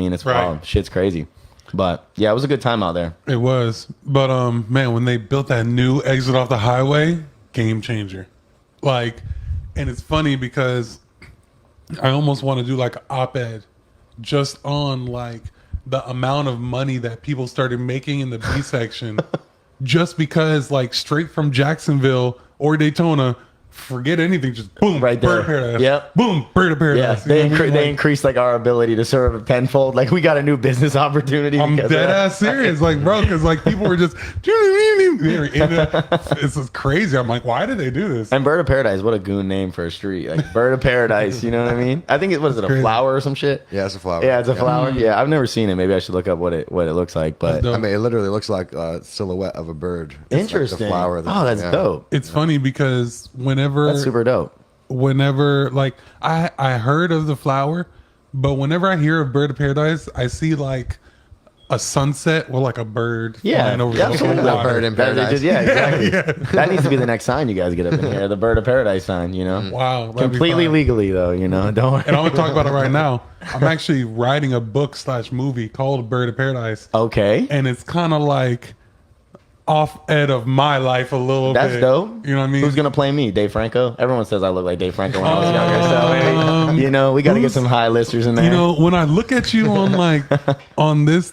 I mean, it's wild. Shit's crazy. But yeah, it was a good time out there. It was. But man, when they built that new exit off the highway, game changer. Like, and it's funny because I almost want to do like an op-ed just on like the amount of money that people started making in the B section just because like straight from Jacksonville or Daytona, forget anything, just boom, right there. Bird of Paradise. Yep. Boom, Bird of Paradise. Yeah, You they increased like our ability to serve a tenfold. Like we got a new business opportunity. I'm dead ass serious, like bro, because like people were just it's just crazy. I'm like, why did they do this? And Bird of Paradise, what a goon name for a street. Like Bird of Paradise, you know what I mean? I think it was a flower or some shit. Yeah, it's a flower. Yeah, it's a flower. Yeah, I've never seen it. Maybe I should look up what it looks like. But I mean, it literally looks like a silhouette of a bird. It's interesting. Like the flower That's dope. It's funny because whenever That's super dope. Whenever like I heard of the flower, but whenever I hear of Bird of Paradise, I see like a sunset with like a bird flying over absolutely. the A bird in paradise. Yeah, exactly. That needs to be the next sign you guys get up in here. The Bird of Paradise sign, you know? Wow. that'd be Completely fine. legally though, you know? Don't worry. And I'm gonna talk about it right now. I'm actually writing a book/movie called Bird of Paradise. Okay. And it's kind of like off-ed of my life a little bit. That's dope. You know what I mean? Who's gonna play me? Dave Franco? Everyone says I look like Dave Franco when I was younger. So hey, you know, we gotta get some high listers in there. You know, when I look at you on like on this,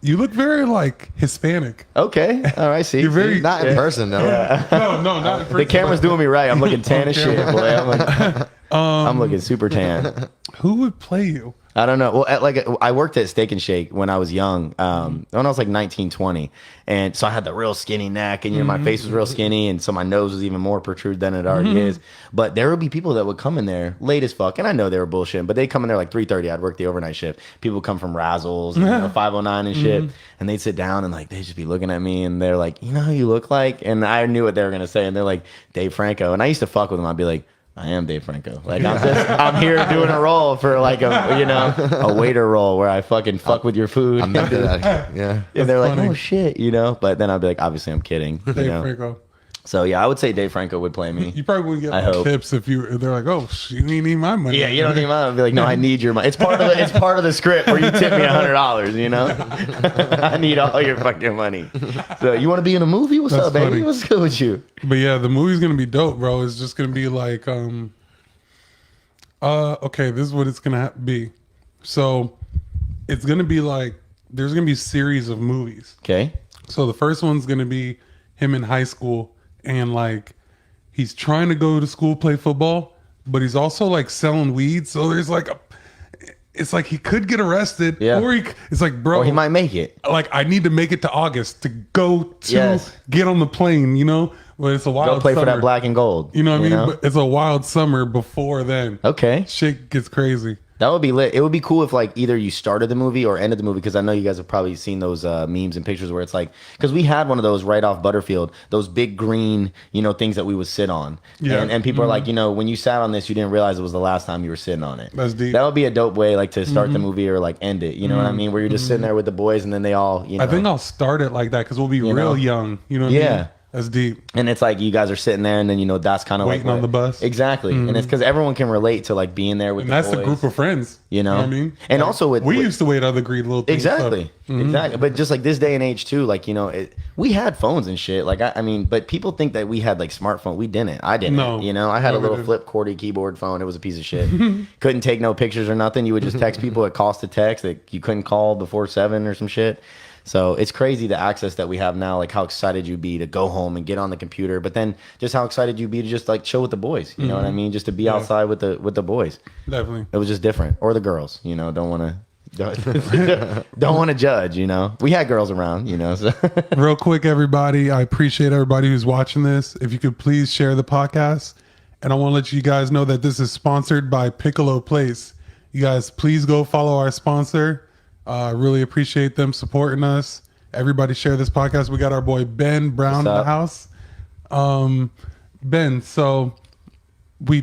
you look very like Hispanic. Okay. All right, see. You're very Not in person, though. No, not in person. The camera's doing me right. I'm looking tan as shit, boy. I'm looking super tan. Who would play you? I don't know. Well, I worked at Steak and Shake when I was young, when I was like 19, 20. And so I had the real skinny neck and, you know, my face was real skinny. And so my nose was even more protrude than it already is. But there would be people that would come in there late as fuck. And I know they were bullshitting, but they'd come in there like 3:30. I'd work the overnight shift. People would come from Razzles, and, 509 and shit. And they'd sit down and like, they'd just be looking at me and they're like, you know who you look like? And I knew what they were going to say. And they're like, Dave Franco. And I used to fuck with them. I'd be like, I am Dave Franco. Like I'm here doing a role for like a waiter role where I fucking fuck with your food. I'm not good at it. Yeah. And they're funny. like, oh shit, you know. But then I'd be like, obviously I'm kidding. You Dave know? Franco. So yeah, I would say Dave Franco would play me. You probably wouldn't get I my hope. tips if they're like, oh, you need my money. Yeah, you don't think I'd be like, no, I need your money. It's part of the script where you tip me $100. You know, I need all your fucking money. So you want to be in a movie? What's That's up, baby? funny. What's good with you? But yeah, the movie's gonna be dope, bro. It's just gonna be like, okay, this is what it's gonna be. So it's gonna be like there's gonna be a series of movies. Okay. So the first one's gonna be him in high school, and like he's trying to go to school, play football, but he's also like selling weed. So there's like it's like he could get arrested, Yeah. or it's like, bro, Or he might make it. like I need to make it to August to go to Yes. get on the plane, you know. But it's a wild Go play for summer. that black and gold. You know what I mean? know? But it's a wild summer before then. Okay. Shit gets crazy. That would be lit. It would be cool if like either you started the movie or ended the movie, because I know you guys have probably seen those memes and pictures where it's like, because we had one of those right off Butterfield, those big green, you know, things that we would sit on. Yeah. And people are like, you know, when you sat on this, you didn't realize it was the last time you were sitting on it. That's deep. That would be a dope way like to start the movie or like end it. You know what I mean? Where you're just sitting there with the boys and then they all, you know. I think I'll start it like that because we'll be real know? young. You know what I Yeah. mean? That's deep. And it's like you guys are sitting there and then, you know, that's kind of like Waiting on the bus. Exactly. And it's because everyone can relate to like being there with And the that's boys. the group of friends. You know? what I mean? And Like, also with- we used to wait other green little things. Exactly. Exactly. But just like this day and age too, like, you know, we had phones and shit. Like, I mean, but people think that we had like smartphone. We didn't. I didn't. No. You know, I had a Never little did. flip QWERTY keyboard phone. It was a piece of shit. Couldn't take no pictures or nothing. You would just text people at cost to text that you couldn't call before 7 or some shit. So it's crazy the access that we have now, like how excited you'd be to go home and get on the computer, but then just how excited you'd be to just like chill with the boys. You know what I mean? Just to be outside with the boys. Definitely. It was just different. Or the girls, you know, don't want to judge, you know. We had girls around, you know. So. Real quick, everybody, I appreciate everybody who's watching this. If you could please share the podcast. And I want to let you guys know that this is sponsored by Piccolo Place. You guys, please go follow our sponsor. I really appreciate them supporting us. Everybody share this podcast. We got our boy Ben Brown in What's the up? house. Ben, so